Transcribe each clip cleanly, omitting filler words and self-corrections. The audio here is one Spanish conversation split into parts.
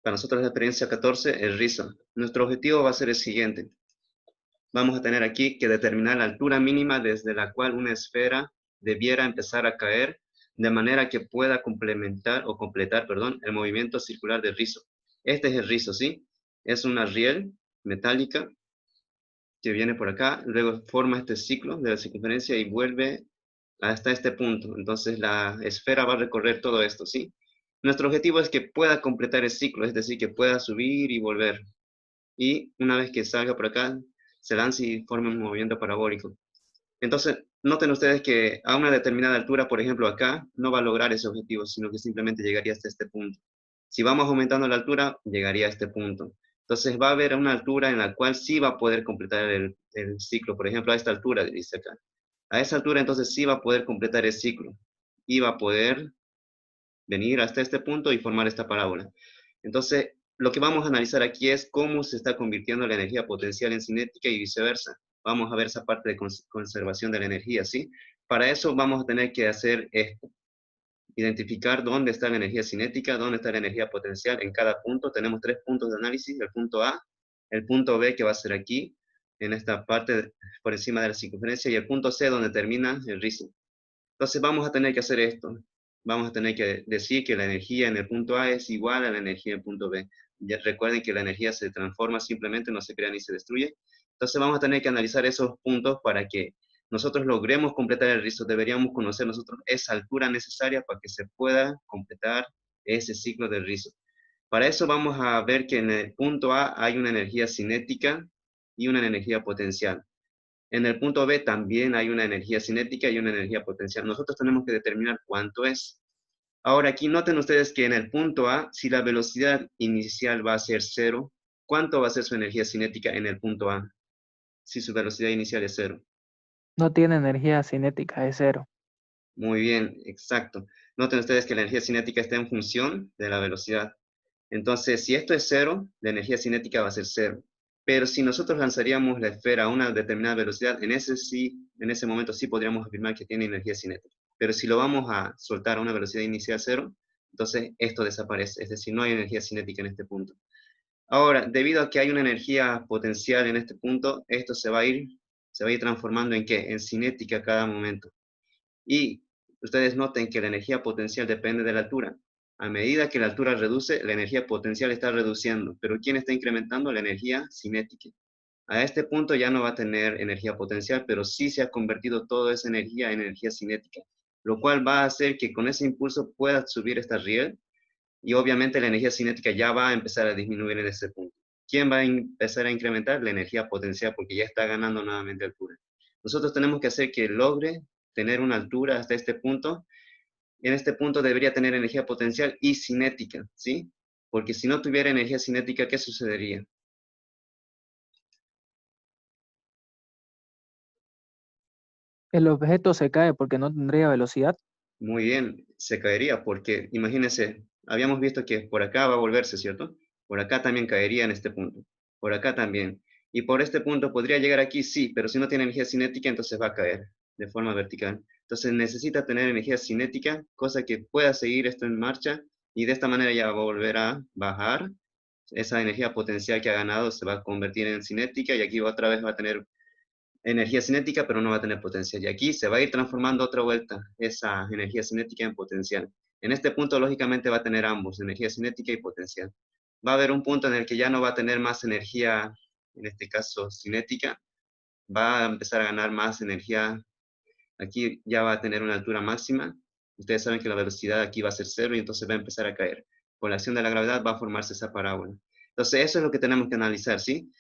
Para nosotros la experiencia 14, el rizo. Nuestro objetivo va a ser el siguiente. Vamos a tener aquí que determinar la altura mínima desde la cual una esfera debiera empezar a caer de manera que pueda complementar o completar, perdón, el movimiento circular del rizo. Este es el rizo, ¿sí? Es una riel metálica que viene por acá, luego forma este ciclo de la circunferencia y vuelve hasta este punto. Entonces la esfera va a recorrer todo esto, ¿sí? Nuestro objetivo es que pueda completar el ciclo, es decir, que pueda subir y volver. Y una vez que salga por acá, se lanza y forma un movimiento parabólico. Entonces, noten ustedes que a una determinada altura, por ejemplo acá, no va a lograr ese objetivo, sino que simplemente llegaría hasta este punto. Si vamos aumentando la altura, llegaría a este punto. Entonces va a haber una altura en la cual sí va a poder completar el ciclo. Por ejemplo, a esta altura, dice acá. A esa altura entonces sí va a poder completar el ciclo. Y va a poder venir hasta este punto y formar esta parábola. Entonces, lo que vamos a analizar aquí es cómo se está convirtiendo la energía potencial en cinética y viceversa. Vamos a ver esa parte de conservación de la energía, ¿sí? Para eso vamos a tener que hacer esto. Identificar dónde está la energía cinética, dónde está la energía potencial en cada punto. Tenemos 3 puntos de análisis, el punto A, el punto B que va a ser aquí, en esta parte por encima de la circunferencia, y el punto C donde termina el rizo. Entonces vamos a tener que hacer esto. Vamos a tener que decir que la energía en el punto A es igual a la energía en el punto B. Ya recuerden que la energía se transforma simplemente, no se crea ni se destruye. Entonces vamos a tener que analizar esos puntos para que nosotros logremos completar el rizo. Deberíamos conocer nosotros esa altura necesaria para que se pueda completar ese ciclo del rizo. Para eso vamos a ver que en el punto A hay una energía cinética y una energía potencial. En el punto B también hay una energía cinética y una energía potencial. Nosotros tenemos que determinar cuánto es. Ahora aquí noten ustedes que en el punto A, si la velocidad inicial va a ser cero, ¿cuánto va a ser su energía cinética en el punto A? Si su velocidad inicial es cero. No tiene energía cinética, es cero. Muy bien, exacto. Noten ustedes que la energía cinética está en función de la velocidad. Entonces, si esto es cero, la energía cinética va a ser cero. Pero si nosotros lanzaríamos la esfera a una determinada velocidad, en ese momento sí podríamos afirmar que tiene energía cinética. Pero si lo vamos a soltar a una velocidad inicial cero, entonces esto desaparece. Es decir, no hay energía cinética en este punto. Ahora, debido a que hay una energía potencial en este punto, esto se va a ir transformando en ¿qué? En cinética a cada momento. Y ustedes noten que la energía potencial depende de la altura. A medida que la altura reduce, la energía potencial está reduciendo, pero ¿quién está incrementando? La energía cinética. A este punto ya no va a tener energía potencial, pero sí se ha convertido toda esa energía en energía cinética, lo cual va a hacer que con ese impulso pueda subir esta riel y obviamente la energía cinética ya va a empezar a disminuir en ese punto. ¿Quién va a empezar a incrementar? La energía potencial, porque ya está ganando nuevamente altura. Nosotros tenemos que hacer que logre tener una altura hasta este punto. En este punto debería tener energía potencial y cinética, ¿sí? Porque si no tuviera energía cinética, ¿qué sucedería? El objeto se cae porque no tendría velocidad. Muy bien, se caería, porque imagínense, habíamos visto que por acá va a volverse, ¿cierto? Por acá también caería en este punto, por acá también. Y por este punto podría llegar aquí, sí, pero si no tiene energía cinética, entonces va a caer de forma vertical. Entonces necesita tener energía cinética, cosa que pueda seguir esto en marcha, y de esta manera ya va a volver a bajar. Esa energía potencial que ha ganado se va a convertir en cinética, y aquí otra vez va a tener energía cinética, pero no va a tener potencial. Y aquí se va a ir transformando otra vuelta esa energía cinética en potencial. En este punto, lógicamente, va a tener ambos, energía cinética y potencial. Va a haber un punto en el que ya no va a tener más energía, en este caso cinética, va a empezar a ganar más energía. Aquí ya va a tener una altura máxima. Ustedes saben que la velocidad aquí va a ser cero y entonces va a empezar a caer. Por la acción de la gravedad va a formarse esa parábola. Entonces, eso es lo que tenemos que analizar, ¿sí?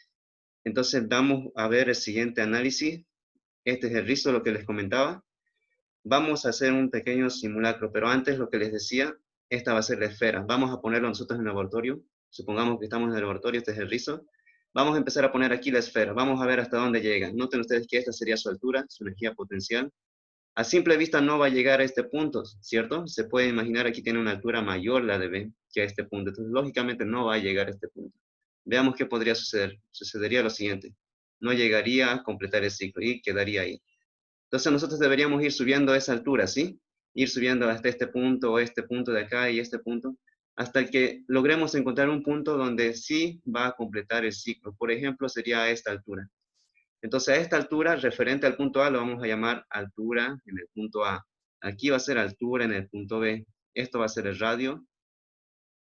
Entonces, vamos a ver el siguiente análisis. Este es el rizo, lo que les comentaba. Vamos a hacer un pequeño simulacro, pero antes lo que les decía, esta va a ser la esfera. Vamos a ponerlo nosotros en el laboratorio. Supongamos que estamos en el laboratorio, este es el rizo. Vamos a empezar a poner aquí la esfera. Vamos a ver hasta dónde llega. Noten ustedes que esta sería su altura, su energía potencial. A simple vista no va a llegar a este punto, ¿cierto? Se puede imaginar aquí tiene una altura mayor la de B que a este punto. Entonces, lógicamente no va a llegar a este punto. Veamos qué podría suceder. Sucedería lo siguiente. No llegaría a completar el ciclo y quedaría ahí. Entonces nosotros deberíamos ir subiendo esa altura, ¿sí? Ir subiendo hasta este punto o este punto de acá y este punto. hasta que logremos encontrar un punto donde sí va a completar el ciclo. Por ejemplo, sería a esta altura. Entonces, a esta altura, referente al punto A, lo vamos a llamar altura en el punto A. Aquí va a ser altura en el punto B. Esto va a ser el radio.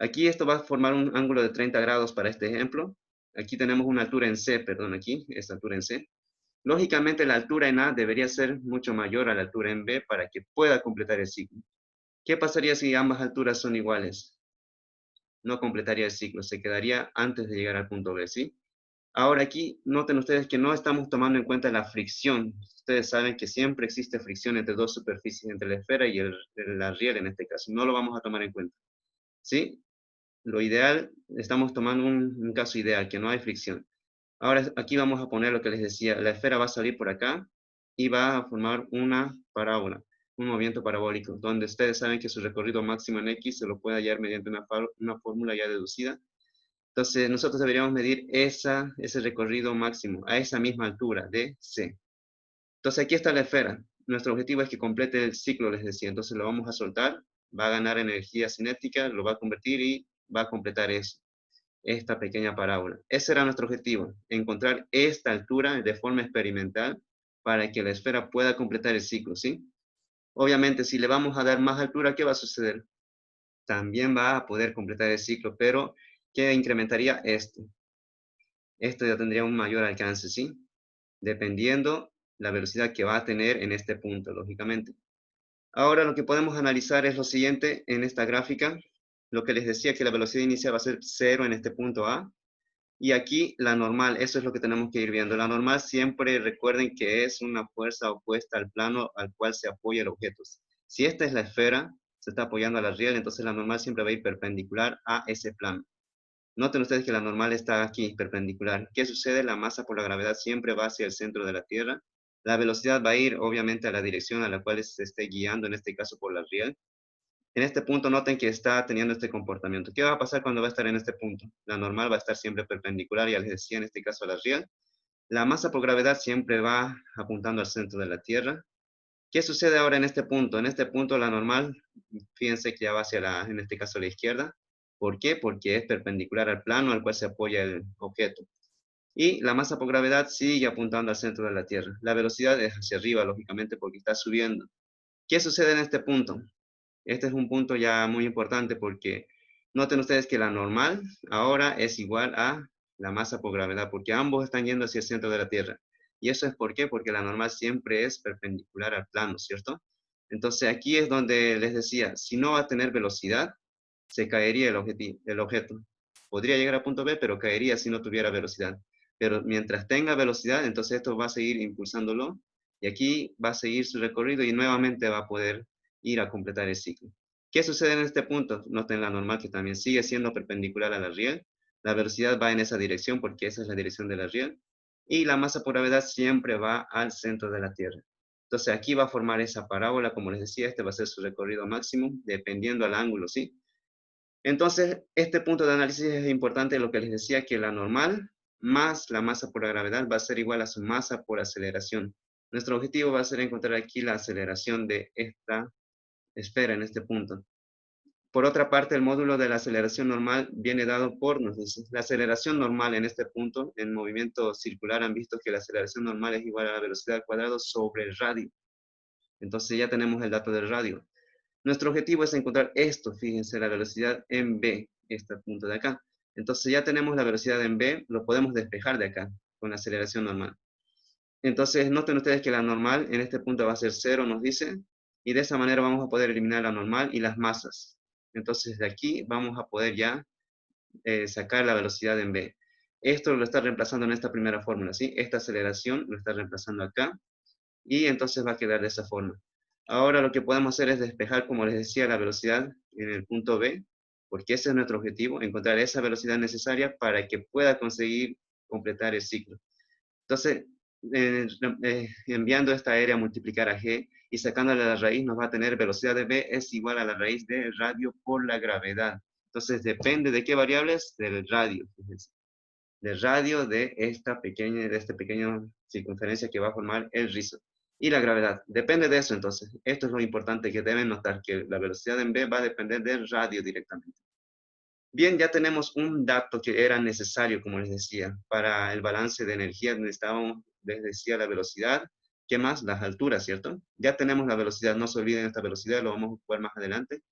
Aquí esto va a formar un ángulo de 30 grados para este ejemplo. Aquí tenemos una altura en C, perdón, aquí, esta altura en C. Lógicamente, la altura en A debería ser mucho mayor a la altura en B para que pueda completar el ciclo. ¿Qué pasaría si ambas alturas son iguales? No completaría el ciclo, se quedaría antes de llegar al punto B, ¿sí? Ahora aquí, noten ustedes que no estamos tomando en cuenta la fricción. Ustedes saben que siempre existe fricción entre dos superficies, entre la esfera y la riel en este caso. No lo vamos a tomar en cuenta, ¿sí? Lo ideal, estamos tomando un caso ideal, que no hay fricción. Ahora aquí vamos a poner lo que les decía, la esfera va a salir por acá y va a formar una parábola, un movimiento parabólico, donde ustedes saben que su recorrido máximo en X se lo puede hallar mediante una fórmula ya deducida. Entonces nosotros deberíamos medir ese recorrido máximo a esa misma altura de C. Entonces aquí está la esfera. Nuestro objetivo es que complete el ciclo, les decía. Entonces lo vamos a soltar, va a ganar energía cinética, lo va a convertir y va a completar eso, esta pequeña parábola. Ese era nuestro objetivo, encontrar esta altura de forma experimental para que la esfera pueda completar el ciclo, ¿sí? Obviamente, si le vamos a dar más altura, ¿qué va a suceder? También va a poder completar el ciclo, pero ¿qué incrementaría esto? Esto ya tendría un mayor alcance, ¿sí? Dependiendo la velocidad que va a tener en este punto, lógicamente. Ahora lo que podemos analizar es lo siguiente en esta gráfica. Lo que les decía que la velocidad inicial va a ser 0 en este punto A. Y aquí la normal, eso es lo que tenemos que ir viendo. La normal siempre recuerden que es una fuerza opuesta al plano al cual se apoya el objeto. Si esta es la esfera, se está apoyando a la riel, entonces la normal siempre va a ir perpendicular a ese plano. Noten ustedes que la normal está aquí, perpendicular. ¿Qué sucede? La masa por la gravedad siempre va hacia el centro de la Tierra. La velocidad va a ir, obviamente, a la dirección a la cual se esté guiando, en este caso por la riel. En este punto noten que está teniendo este comportamiento. ¿Qué va a pasar cuando va a estar en este punto? La normal va a estar siempre perpendicular, ya les decía, en este caso a la riel. La masa por gravedad siempre va apuntando al centro de la Tierra. ¿Qué sucede ahora en este punto? En este punto la normal, fíjense que ya va hacia en este caso a la izquierda. ¿Por qué? Porque es perpendicular al plano al cual se apoya el objeto. Y la masa por gravedad sigue apuntando al centro de la Tierra. La velocidad es hacia arriba, lógicamente, porque está subiendo. ¿Qué sucede en este punto? Este es un punto ya muy importante porque noten ustedes que la normal ahora es igual a la masa por gravedad, porque ambos están yendo hacia el centro de la Tierra. ¿Y eso es por qué? Porque la normal siempre es perpendicular al plano, ¿cierto? Entonces aquí es donde les decía, si no va a tener velocidad, se caería el objeto. Podría llegar a punto B, pero caería si no tuviera velocidad. Pero mientras tenga velocidad, entonces esto va a seguir impulsándolo y aquí va a seguir su recorrido y nuevamente va a poder ir a completar el ciclo. ¿Qué sucede en este punto? Noten la normal que también sigue siendo perpendicular a la riel. La velocidad va en esa dirección porque esa es la dirección de la riel. Y la masa por gravedad siempre va al centro de la Tierra. Entonces aquí va a formar esa parábola, como les decía, este va a ser su recorrido máximo, dependiendo al ángulo, ¿sí? Entonces, este punto de análisis es importante, lo que les decía, que la normal más la masa por la gravedad va a ser igual a su masa por aceleración. Nuestro objetivo va a ser encontrar aquí la aceleración de esta esfera en este punto. Por otra parte, el módulo de la aceleración normal viene dado por, nos dice, la aceleración normal en este punto, en movimiento circular, han visto que la aceleración normal es igual a la velocidad al cuadrado sobre el radio. Entonces ya tenemos el dato del radio. Nuestro objetivo es encontrar esto, fíjense, la velocidad en B, este punto de acá. Entonces ya tenemos la velocidad en B, lo podemos despejar de acá, con la aceleración normal. Entonces noten ustedes que la normal en este punto va a ser 0, nos dice, y de esa manera vamos a poder eliminar la normal y las masas. Entonces de aquí vamos a poder ya sacar la velocidad en B. Esto lo está reemplazando en esta primera fórmula, ¿sí? Esta aceleración lo está reemplazando acá, y entonces va a quedar de esa forma. Ahora lo que podemos hacer es despejar, como les decía, la velocidad en el punto B, porque ese es nuestro objetivo, encontrar esa velocidad necesaria para que pueda conseguir completar el ciclo. Entonces, enviando esta área a multiplicar a G y sacándole la raíz, nos va a tener velocidad de B es igual a la raíz de radio por la gravedad. Entonces, depende de qué variables, del radio. Fíjense, del radio de esta pequeña circunferencia que va a formar el rizo. Y la gravedad. Depende de eso, entonces. Esto es lo importante que deben notar, que la velocidad en B va a depender del radio directamente. Bien, ya tenemos un dato que era necesario, como les decía, para el balance de energía. Necesitábamos, les decía, la velocidad. ¿Qué más? Las alturas, ¿cierto? Ya tenemos la velocidad, no se olviden esta velocidad, lo vamos a ocupar más adelante.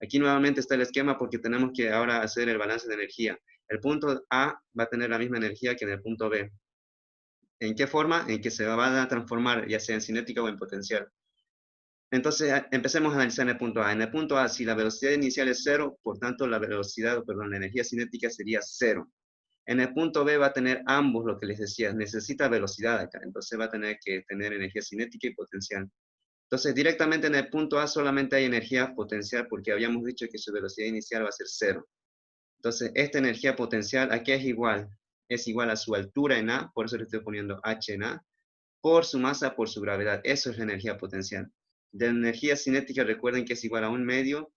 Aquí nuevamente está el esquema porque tenemos que ahora hacer el balance de energía. El punto A va a tener la misma energía que en el punto B. ¿En qué forma? En que se va a transformar, ya sea en cinética o en potencial. Entonces, empecemos a analizar en el punto A. En el punto A, si la velocidad inicial es cero, por tanto, la velocidad, perdón, la energía cinética sería cero. En el punto B va a tener ambos, lo que les decía, necesita velocidad acá, entonces va a tener que tener energía cinética y potencial. Entonces, directamente en el punto A solamente hay energía potencial porque habíamos dicho que su velocidad inicial va a ser cero. Entonces, esta energía potencial aquí es igual a su altura en A, por eso le estoy poniendo H en A, por su masa, por su gravedad. Eso es la energía potencial. De la energía cinética, recuerden que es igual a un medio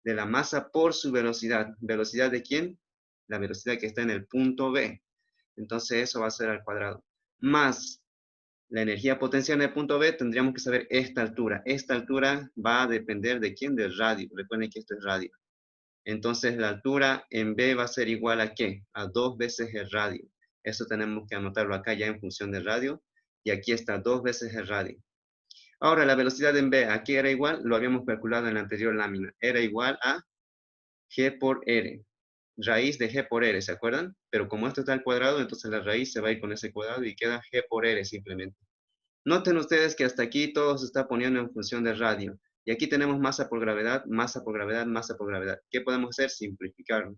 de la masa por su velocidad. ¿Velocidad de quién? La velocidad que está en el punto B. Entonces, eso va a ser al cuadrado. Más la energía potencial en el punto B, tendríamos que saber esta altura. Esta altura va a depender de quién, del radio. Recuerden que esto es radio. Entonces la altura en B va a ser igual a ¿qué? A 2 veces el radio. Eso tenemos que anotarlo acá ya en función del radio. Y aquí está 2 veces el radio. Ahora la velocidad en B, aquí era igual, lo habíamos calculado en la anterior lámina. Era igual a G por R. Raíz de G por R, ¿se acuerdan? Pero como esto está al cuadrado, entonces la raíz se va a ir con ese cuadrado y queda G por R simplemente. Noten ustedes que hasta aquí todo se está poniendo en función del radio. Y aquí tenemos masa por gravedad, masa por gravedad, masa por gravedad. ¿Qué podemos hacer? Simplificarlo.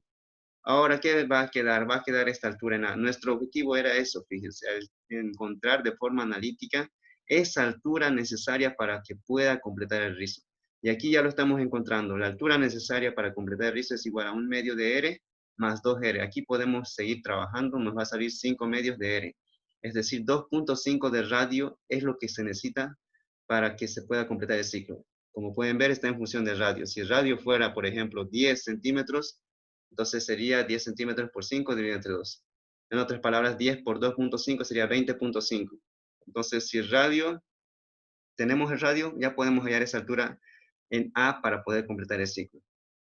Ahora, ¿qué va a quedar? Va a quedar esta altura en A. Nuestro objetivo era eso, fíjense, encontrar de forma analítica esa altura necesaria para que pueda completar el rizo. Y aquí ya lo estamos encontrando. La altura necesaria para completar el rizo es igual a un medio de R más 2R. Aquí podemos seguir trabajando, nos va a salir 5 medios de R. Es decir, 2.5 de radio es lo que se necesita para que se pueda completar el ciclo. Como pueden ver, está en función del radio. Si el radio fuera, por ejemplo, 10 centímetros, entonces sería 10 centímetros por 5 dividido entre 2. En otras palabras, 10 por 2.5 sería 20.5. Entonces, si el radio, tenemos el radio, ya podemos hallar esa altura en A para poder completar el ciclo.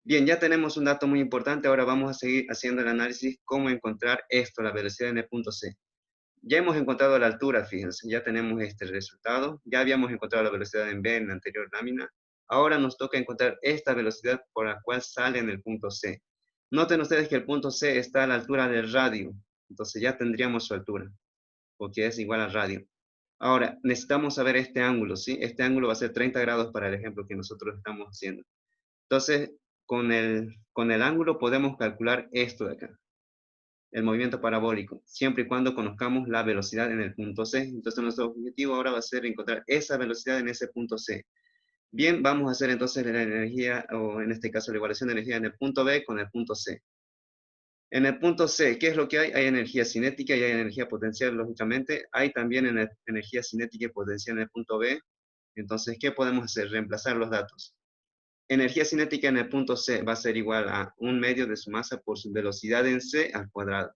Bien, ya tenemos un dato muy importante. Ahora vamos a seguir haciendo el análisis, cómo encontrar esto, la velocidad en el punto C. Ya hemos encontrado la altura, fíjense, ya tenemos este resultado. Ya habíamos encontrado la velocidad en B en la anterior lámina. Ahora nos toca encontrar esta velocidad por la cual sale en el punto C. Noten ustedes que el punto C está a la altura del radio. Entonces ya tendríamos su altura, porque es igual al radio. Ahora, necesitamos saber este ángulo, ¿sí? Este ángulo va a ser 30 grados para el ejemplo que nosotros estamos haciendo. Entonces, con el ángulo podemos calcular esto de acá, el movimiento parabólico, siempre y cuando conozcamos la velocidad en el punto C. Entonces, nuestro objetivo ahora va a ser encontrar esa velocidad en ese punto C. Bien, vamos a hacer entonces la energía, o en este caso la igualación de energía en el punto B con el punto C. En el punto C, ¿qué es lo que hay? Hay energía cinética y hay energía potencial, lógicamente. Hay también energía cinética y potencial en el punto B. Entonces, ¿qué podemos hacer? Reemplazar los datos. Energía cinética en el punto C va a ser igual a un medio de su masa por su velocidad en C al cuadrado.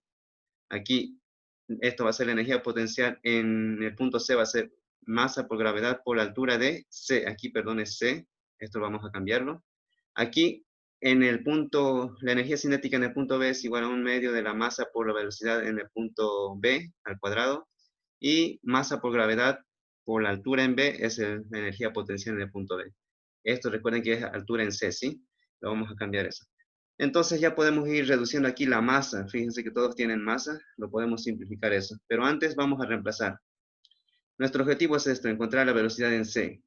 Aquí, esto va a ser la energía potencial en el punto C, va a ser masa por gravedad por la altura de C. Aquí, perdón, es C. Esto vamos a cambiarlo. Aquí, en el punto, la energía cinética en el punto B es igual a un medio de la masa por la velocidad en el punto B al cuadrado. Y masa por gravedad por la altura en B es la energía potencial en el punto B. Esto recuerden que es altura en C, ¿sí? Lo vamos a cambiar eso. Entonces ya podemos ir reduciendo aquí la masa. Fíjense que todos tienen masa, lo podemos simplificar eso. Pero antes vamos a reemplazar. Nuestro objetivo es esto, encontrar la velocidad en C.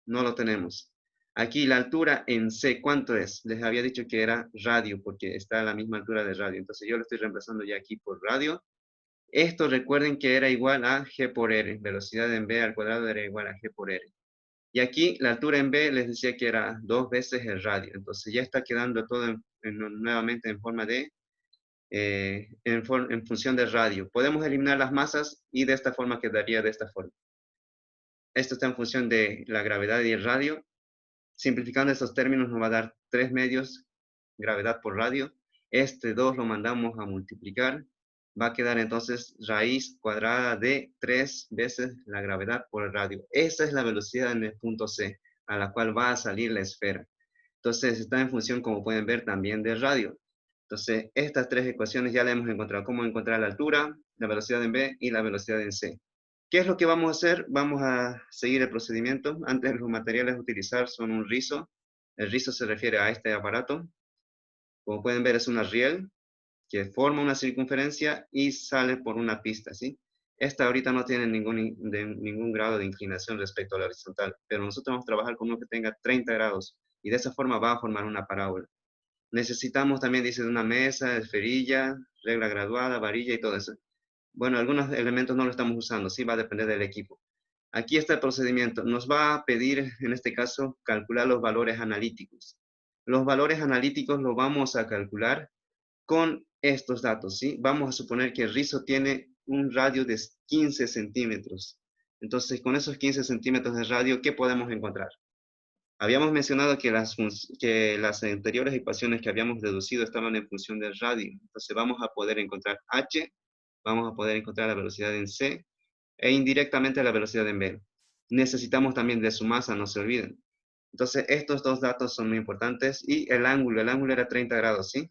No lo tenemos. Aquí la altura en C, ¿cuánto es? Les había dicho que era radio, porque está a la misma altura de radio. Entonces yo lo estoy reemplazando ya aquí por radio. Esto recuerden que era igual a G por R. Velocidad en B al cuadrado era igual a G por R. Y aquí la altura en B les decía que era 2 veces el radio. Entonces ya está quedando todo nuevamente en forma de, en función del radio. Podemos eliminar las masas y de esta forma quedaría de esta forma. Esto está en función de la gravedad y el radio. Simplificando estos términos nos va a dar 3 medios gravedad por radio. Este 2 lo mandamos a multiplicar. Va a quedar entonces raíz cuadrada de 3 veces la gravedad por el radio. Esa es la velocidad en el punto C, a la cual va a salir la esfera. Entonces está en función, como pueden ver, también del radio. Entonces, estas tres ecuaciones ya las hemos encontrado. Cómo encontrar la altura, la velocidad en B y la velocidad en C. ¿Qué es lo que vamos a hacer? Vamos a seguir el procedimiento. Antes los materiales a utilizar son un rizo. El rizo se refiere a este aparato. Como pueden ver, es una riel que forma una circunferencia y sale por una pista, ¿sí? Esta ahorita no tiene ningún grado de inclinación respecto a la horizontal, pero nosotros vamos a trabajar con uno que tenga 30 grados y de esa forma va a formar una parábola. Necesitamos también, dice, una mesa, esferilla, regla graduada, varilla y todo eso. Bueno, algunos elementos no lo estamos usando, sí va a depender del equipo. Aquí está el procedimiento. Nos va a pedir, en este caso, calcular los valores analíticos. Los valores analíticos los vamos a calcular con estos datos, ¿sí? Vamos a suponer que el rizo tiene un radio de 15 centímetros. Entonces, con esos 15 centímetros de radio, ¿qué podemos encontrar? Habíamos mencionado que las anteriores ecuaciones que habíamos deducido estaban en función del radio. Entonces, vamos a poder encontrar h, vamos a poder encontrar la velocidad en c, e indirectamente la velocidad en b. Necesitamos también de su masa, no se olviden. Entonces, estos dos datos son muy importantes. Y el ángulo era 30 grados, ¿sí?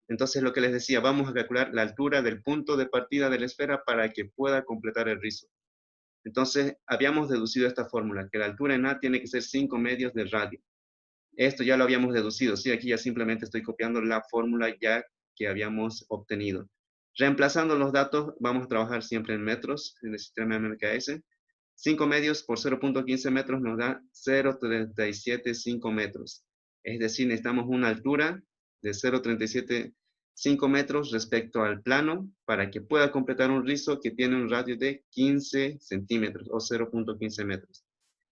Entonces, lo que les decía, vamos a calcular la altura del punto de partida de la esfera para que pueda completar el rizo. Entonces, habíamos deducido esta fórmula, que la altura en A tiene que ser 5 medios del radio. Esto ya lo habíamos deducido, ¿sí? Aquí ya simplemente estoy copiando la fórmula ya que habíamos obtenido. Reemplazando los datos, vamos a trabajar siempre en metros, en el sistema MKS. 5 medios por 0.15 metros nos da 0.375 metros. Es decir, necesitamos una altura de 0.375 metros respecto al plano para que pueda completar un rizo que tiene un radio de 15 centímetros o 0.15 metros.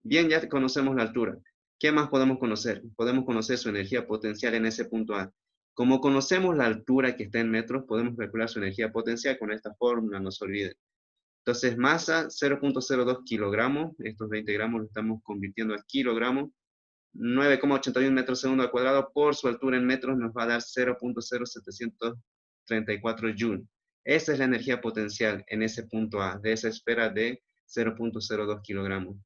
Bien, ya conocemos la altura. ¿Qué más podemos conocer? Podemos conocer su energía potencial en ese punto A. Como conocemos la altura que está en metros, podemos calcular su energía potencial con esta fórmula, no se olviden. Entonces, masa 0.02 kilogramos, estos 20 gramos lo estamos convirtiendo a kilogramos, 9,81 metros segundo al cuadrado por su altura en metros nos va a dar 0.0734 joule. Esa es la energía potencial en ese punto A, de esa esfera de 0.02 kilogramos.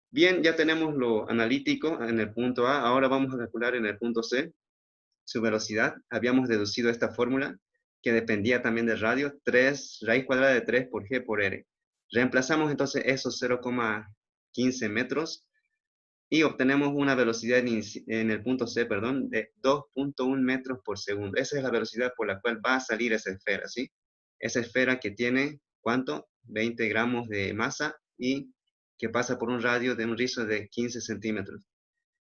Bien, ya tenemos lo analítico en el punto A, ahora vamos a calcular en el punto C su velocidad. Habíamos deducido esta fórmula que dependía también del radio, 3, raíz cuadrada de 3 por G por R. Reemplazamos entonces esos 0,15 metros y obtenemos una velocidad en el punto C, perdón, de 2.1 metros por segundo. Esa es la velocidad por la cual va a salir esa esfera, ¿sí? Esa esfera que tiene, ¿cuánto? 20 gramos de masa y que pasa por un radio de un rizo de 15 centímetros.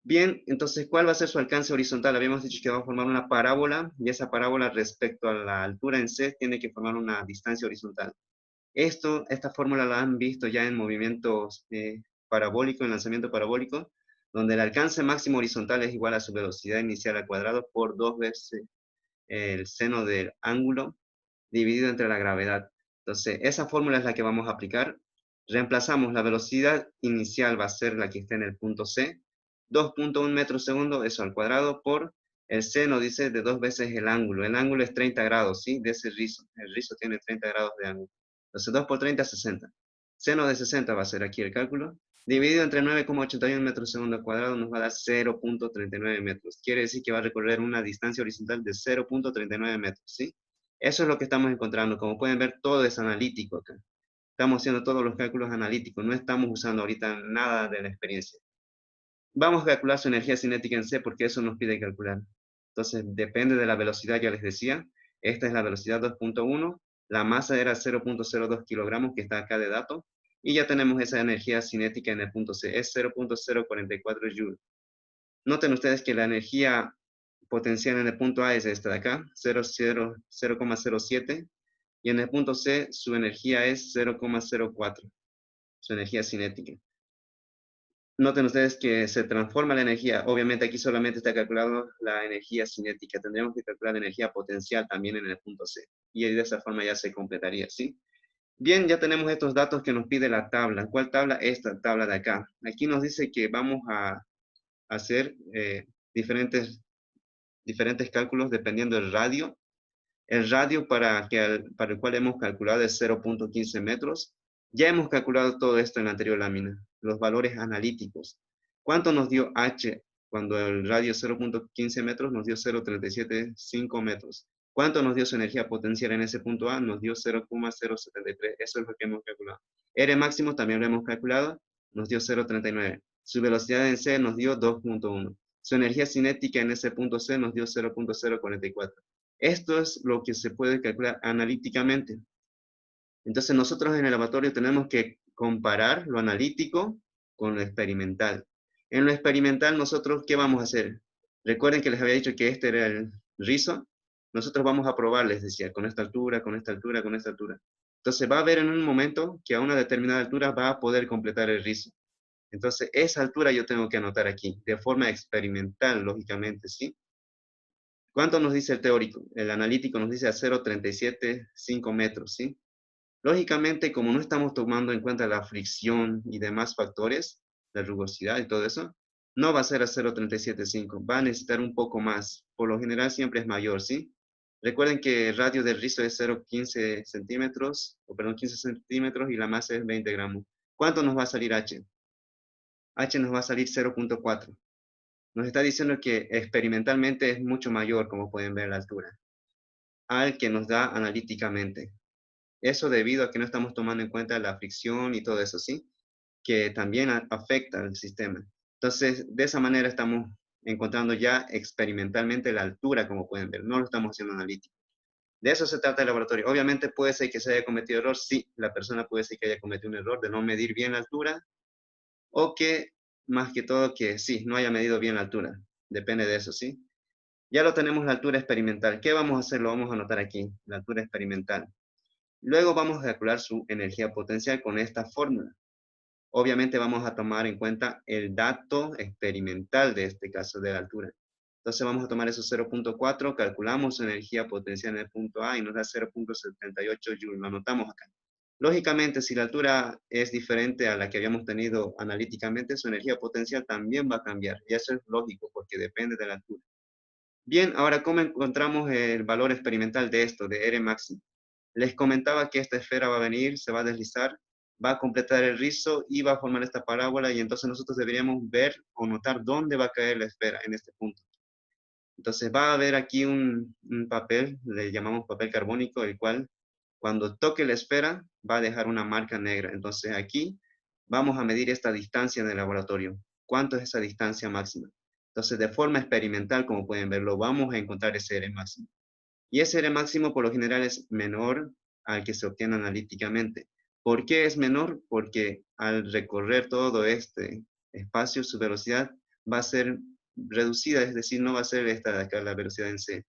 Bien, entonces, ¿cuál va a ser su alcance horizontal? Habíamos dicho que va a formar una parábola y esa parábola respecto a la altura en C tiene que formar una distancia horizontal. Esta fórmula la han visto ya en movimientos parabólicos, en lanzamiento parabólico, donde el alcance máximo horizontal es igual a su velocidad inicial al cuadrado por 2 veces el seno del ángulo dividido entre la gravedad. Entonces, esa fórmula es la que vamos a aplicar. Reemplazamos la velocidad inicial, va a ser la que está en el punto C, 2.1 metros segundo, eso al cuadrado, por el seno, dice, de 2 veces el ángulo. El ángulo es 30 grados, ¿sí? De ese rizo. El rizo tiene 30 grados de ángulo. Entonces, 2 por 30, 60. Seno de 60 va a ser aquí el cálculo. Dividido entre 9,81 metros segundo al cuadrado nos va a dar 0.39 metros. Quiere decir que va a recorrer una distancia horizontal de 0.39 metros, ¿sí? Eso es lo que estamos encontrando. Como pueden ver, todo es analítico acá. Estamos haciendo todos los cálculos analíticos. No estamos usando ahorita nada de la experiencia. Vamos a calcular su energía cinética en C porque eso nos pide calcular. Entonces, depende de la velocidad, ya les decía. Esta es la velocidad 2.1. La masa era 0.02 kilogramos, que está acá de dato. Y ya tenemos esa energía cinética en el punto C. Es 0.044 joule. Noten ustedes que la energía potencial en el punto A es esta de acá, 0,07. Y en el punto C su energía es 0,04. Su energía cinética. Noten ustedes que se transforma la energía. Obviamente aquí solamente está calculado la energía cinética. Tendríamos que calcular la energía potencial también en el punto C. Y de esa forma ya se completaría, ¿sí? Bien, ya tenemos estos datos que nos pide la tabla. ¿Cuál tabla? Esta tabla de acá. Aquí nos dice que vamos a hacer diferentes cálculos dependiendo del radio. El radio para el cual hemos calculado es 0.15 metros. Ya hemos calculado todo esto en la anterior lámina, los valores analíticos. ¿Cuánto nos dio H Cuando el radio es 0.15 metros, nos dio 0.375 metros. ¿Cuánto nos dio su energía potencial en ese punto A? Nos dio 0,073. Eso es lo que hemos calculado. R máximo también lo hemos calculado, nos dio 0,39. Su velocidad en C nos dio 2.1. Su energía cinética en ese punto C nos dio 0.044. Esto es lo que se puede calcular analíticamente. Entonces nosotros en el laboratorio tenemos que comparar lo analítico con lo experimental. En lo experimental nosotros, ¿qué vamos a hacer? Recuerden que les había dicho que este era el rizo. Nosotros vamos a probar, les decía, con esta altura, con esta altura, con esta altura. Entonces va a haber en un momento que a una determinada altura va a poder completar el rizo. Entonces esa altura yo tengo que anotar aquí, de forma experimental, lógicamente, ¿sí? ¿Cuánto nos dice el teórico? El analítico nos dice a 0,375 metros, ¿sí? Lógicamente, como no estamos tomando en cuenta la fricción y demás factores, la rugosidad y todo eso, no va a ser a 0,375, va a necesitar un poco más. Por lo general siempre es mayor, ¿sí? Recuerden que el radio del rizo es 0,15 centímetros, o perdón, 15 centímetros y la masa es 20 gramos. ¿Cuánto nos va a salir H? H nos va a salir 0,4. Nos está diciendo que experimentalmente es mucho mayor, como pueden ver la altura, al que nos da analíticamente. Eso debido a que no estamos tomando en cuenta la fricción y todo eso, ¿sí? Que también afecta al sistema. Entonces, de esa manera estamos encontrando ya experimentalmente la altura, como pueden ver. No lo estamos haciendo analítico. De eso se trata el laboratorio. Obviamente puede ser que se haya cometido error. Sí, la persona puede ser que haya cometido un error de no medir bien la altura o que, más que todo, que sí, no haya medido bien la altura. Depende de eso, ¿sí? Ya lo tenemos la altura experimental. ¿Qué vamos a hacer? Lo vamos a anotar aquí, la altura experimental. Luego vamos a calcular su energía potencial con esta fórmula. Obviamente vamos a tomar en cuenta el dato experimental de este caso de la altura. Entonces vamos a tomar esos 0.4, calculamos su energía potencial en el punto A y nos da 0.78 joules. Lo anotamos acá. Lógicamente, si la altura es diferente a la que habíamos tenido analíticamente, su energía potencial también va a cambiar. Y eso es lógico porque depende de la altura. Bien, ahora, ¿cómo encontramos el valor experimental de esto, de R máximo? Les comentaba que esta esfera va a venir, se va a deslizar, va a completar el rizo y va a formar esta parábola y entonces nosotros deberíamos ver o notar dónde va a caer la esfera en este punto. Entonces va a haber aquí un papel, le llamamos papel carbónico, el cual cuando toque la esfera va a dejar una marca negra. Entonces aquí vamos a medir esta distancia en el laboratorio. ¿Cuánto es esa distancia máxima? Entonces de forma experimental, como pueden verlo, vamos a encontrar ese R máximo. Y ese R máximo por lo general es menor al que se obtiene analíticamente. ¿Por qué es menor? Porque al recorrer todo este espacio, su velocidad va a ser reducida, es decir, no va a ser esta de acá la velocidad en C.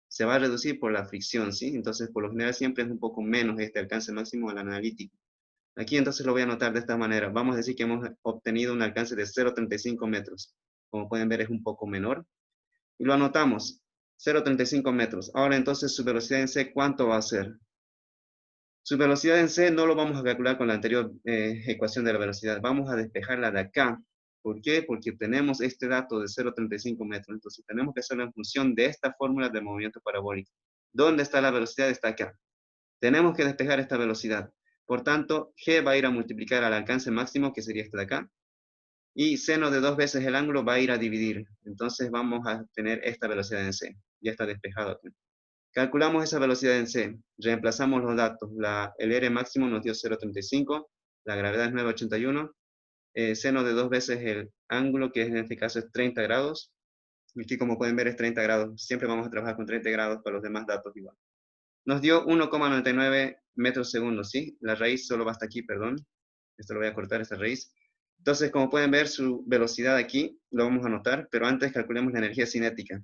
Se va a reducir por la fricción, ¿sí? Entonces, por lo general siempre es un poco menos este alcance máximo al analítico. Aquí entonces lo voy a anotar de esta manera. Vamos a decir que hemos obtenido un alcance de 0,35 metros. Como pueden ver es un poco menor. Y lo anotamos, 0,35 metros. Ahora entonces su velocidad en C, ¿cuánto va a ser? Su velocidad en C no lo vamos a calcular con la anterior ecuación de la velocidad. Vamos a despejarla de acá. ¿Por qué? Porque tenemos este dato de 0,35 metros. Entonces tenemos que hacerlo en función de esta fórmula de movimiento parabólico. ¿Dónde está la velocidad? Está acá. Tenemos que despejar esta velocidad. Por tanto, G va a ir a multiplicar al alcance máximo, que sería este de acá. Y seno de 2 veces el ángulo va a ir a dividir. Entonces vamos a tener esta velocidad en C. Ya está despejado aquí. Calculamos esa velocidad en C. Reemplazamos los datos. El R máximo nos dio 0,35. La gravedad es 9,81. Seno de 2 veces el ángulo, que en este caso es 30 grados. Y aquí como pueden ver es 30 grados. Siempre vamos a trabajar con 30 grados para los demás datos igual. Nos dio 1,99 metros segundo, ¿sí? La raíz solo va hasta aquí, perdón. Esto lo voy a cortar, esta raíz. Entonces, como pueden ver, su velocidad aquí lo vamos a anotar, pero antes calculemos la energía cinética.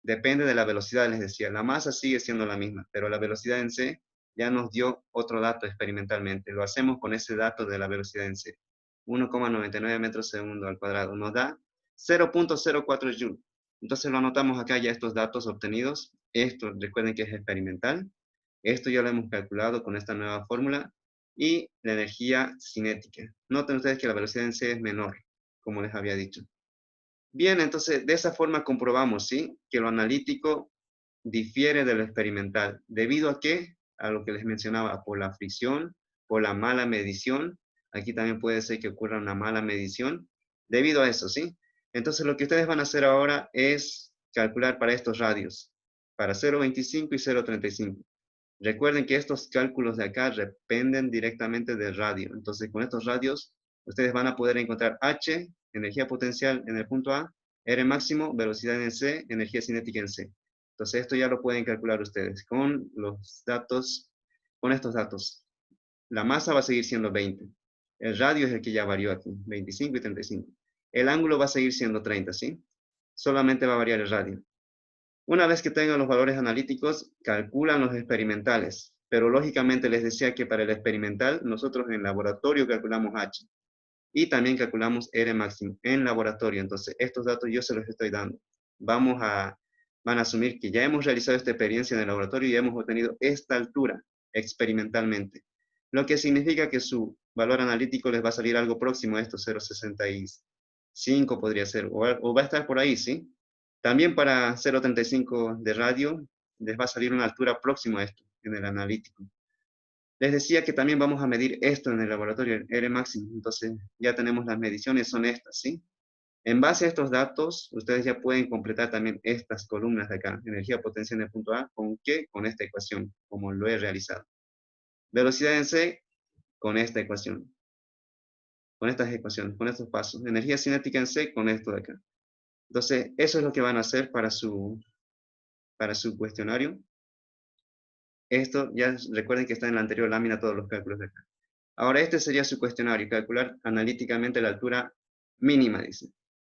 Depende de la velocidad, les decía. La masa sigue siendo la misma, pero la velocidad en C ya nos dio otro dato experimentalmente. Lo hacemos con ese dato de la velocidad en C. 1,99 metros segundo al cuadrado. Nos da 0,04 Joule. Entonces lo anotamos acá ya estos datos obtenidos. Esto recuerden que es experimental. Esto ya lo hemos calculado con esta nueva fórmula. Y la energía cinética. Noten ustedes que la velocidad en C es menor, como les había dicho. Bien, entonces de esa forma comprobamos, ¿sí? Que lo analítico difiere de lo experimental. ¿Debido a qué? A lo que les mencionaba, por la fricción, por la mala medición. Aquí también puede ser que ocurra una mala medición. Debido a eso, ¿sí? Entonces lo que ustedes van a hacer ahora es calcular para estos radios, para 0,25 y 0,35. Recuerden que estos cálculos de acá dependen directamente del radio. Entonces con estos radios ustedes van a poder encontrar H, energía potencial en el punto A, R máximo, velocidad en C, energía cinética en C. Entonces esto ya lo pueden calcular ustedes con los datos, con estos datos. La masa va a seguir siendo 20. El radio es el que ya varió aquí, 25 y 35. El ángulo va a seguir siendo 30, ¿sí? Solamente va a variar el radio. Una vez que tengan los valores analíticos, calculan los experimentales. Pero lógicamente les decía que para el experimental, nosotros en laboratorio calculamos H. Y también calculamos R máximo en laboratorio. Entonces, estos datos yo se los estoy dando. Van a asumir que ya hemos realizado esta experiencia en el laboratorio y hemos obtenido esta altura experimentalmente. Lo que significa que su valor analítico les va a salir algo próximo a estos 0,65 podría ser, o va a estar por ahí, ¿sí? También para 0,35 de radio les va a salir una altura próxima a esto en el analítico. Les decía que también vamos a medir esto en el laboratorio, el R máximo. Entonces ya tenemos las mediciones, son estas, ¿sí? En base a estos datos, ustedes ya pueden completar también estas columnas de acá. Energía potencial en el punto A, ¿con qué? Con esta ecuación, como lo he realizado. Velocidad en C, con esta ecuación. Con estas ecuaciones, con estos pasos. Energía cinética en C, con esto de acá. Entonces, eso es lo que van a hacer para su cuestionario. Esto ya recuerden que está en la anterior lámina todos los cálculos de acá. Ahora este sería su cuestionario, calcular analíticamente la altura mínima, dice.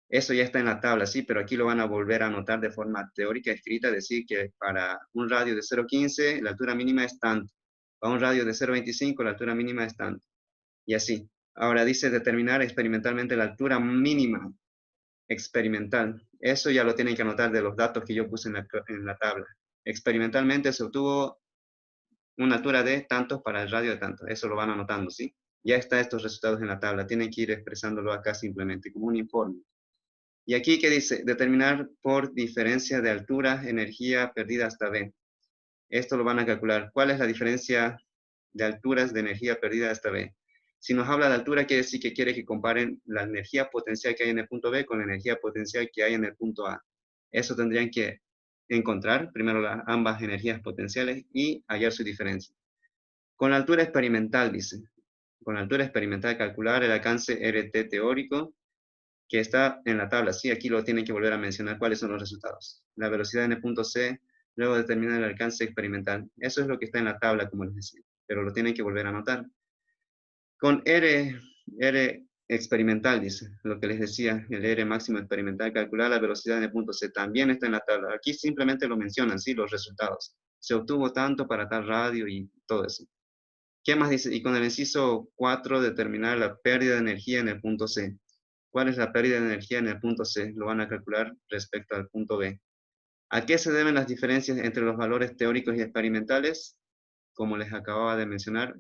Eso ya está en la tabla, sí, pero aquí lo van a volver a anotar de forma teórica escrita, decir que para un radio de 0,15 la altura mínima es tanto. Para un radio de 0,25 la altura mínima es tanto. Y así. Ahora dice determinar experimentalmente la altura mínima experimental. Eso ya lo tienen que anotar de los datos que yo puse en la tabla. Experimentalmente se obtuvo una altura de tantos para el radio de tantos. Eso lo van anotando, ¿sí? Ya está estos resultados en la tabla. Tienen que ir expresándolo acá simplemente como un informe. Y aquí que dice, determinar por diferencia de altura, energía perdida hasta B. Esto lo van a calcular. ¿Cuál es la diferencia de alturas de energía perdida hasta B? Si nos habla de altura, quiere decir que quiere que comparen la energía potencial que hay en el punto B con la energía potencial que hay en el punto A. Eso tendrían que encontrar primero ambas energías potenciales y hallar su diferencia. Con la altura experimental, dice. Con la altura experimental calcular el alcance RT teórico que está en la tabla. Sí, aquí lo tienen que volver a mencionar cuáles son los resultados. La velocidad en el punto C, luego determina el alcance experimental. Eso es lo que está en la tabla, como les decía, pero lo tienen que volver a anotar. Con R experimental, dice, lo que les decía, el R máximo experimental, calcular la velocidad en el punto C, también está en la tabla. Aquí simplemente lo mencionan, sí, los resultados. Se obtuvo tanto para tal radio y todo eso. ¿Qué más dice? Y con el inciso 4, determinar la pérdida de energía en el punto C. ¿Cuál es la pérdida de energía en el punto C? Lo van a calcular respecto al punto B. ¿A qué se deben las diferencias entre los valores teóricos y experimentales? Como les acababa de mencionar,